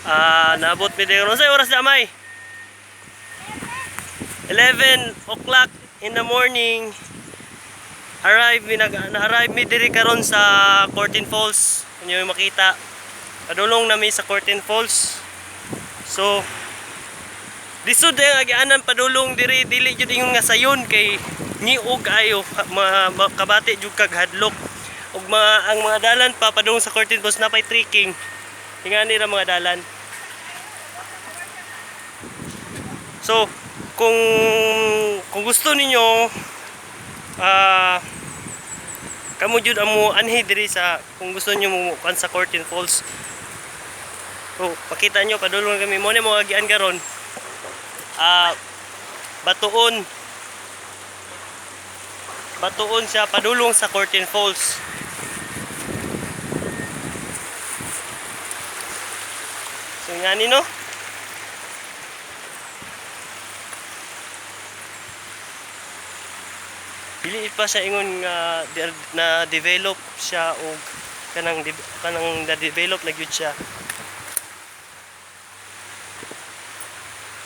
Naabot mi din ron sa oras na may 11 o'clock in the morning. Na-arrive mi diri karon sa Curtin Falls. Inyo makita. Padulong nami sa Curtin Falls. So lisod ang agianan padulong diri, dili jud ingon nga sayon kay niog ayo kabati jud kag hadlok. Ug ang mga dalan pa padulong sa Curtin Falls napay trekking. Ingani ra mga dalan. So kung gusto ninyo kamo jud amo anhi diri sa kung gusto niyo mo kan sa Curtin Falls. So pakita nyo padulong kami mo ni mo agian karon. Batuon siya padulong sa Curtin Falls. So ngani no? Dili pa siya ingon nga na develop siya o kanang na develop na gyud siya.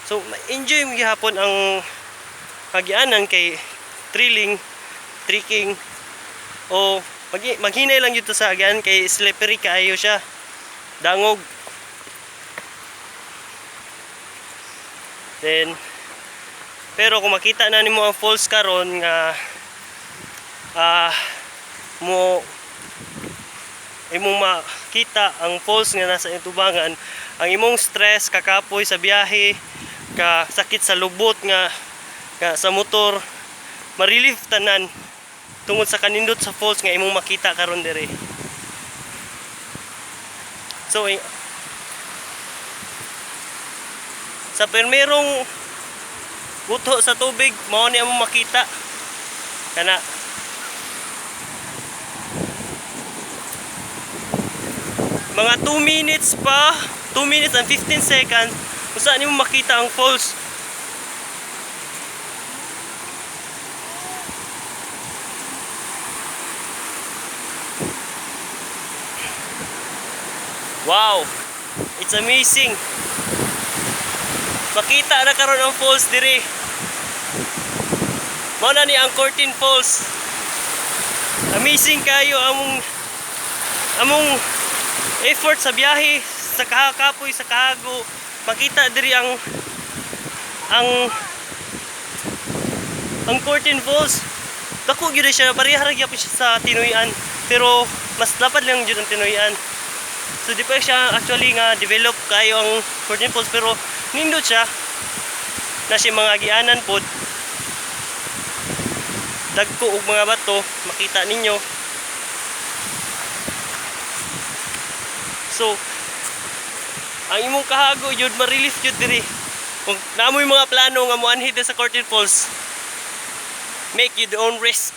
So enjoy mo gihapon ang hagianan kay trekking o maghinay lang dito sa hagianan kay slippery kaayo siya, dangog. Then pero kung makita na nimo ang falls karon nga imong makita ang falls nga nasa itubangan, ang imong stress kakapoy sa biyahe, ka sakit sa lubot nga sa motor, ma-relieve tanan tungod sa kanindot sa falls nga imong makita karon dire. So sa permerong buto sa tubig mao ni among makita kana mga 2 minutes and 15 seconds kung saan mo makita ang falls. Wow, it's amazing. Makita na karon ang falls diri. Mao na ni ang Curtin Falls. Amazing kayo among effort sa biyahe, sa kahakapoy, sa kahago. Makita diri ang Curtin Falls. Dako gyud siya, pareha ra gyud siya sa Tinuyan, pero mas lapad lang gyud ang Tinuyan. So di pa siya actually nga develop kayo ang Curtin Falls, pero nindot siya na siya mga agianan pod. Dagko og mga bato, makita ninyo. So ang imong kahago jud ma-relief jud diri. Kung naamoy mga plano nga moanhid sa Curtin Falls, make your own risk.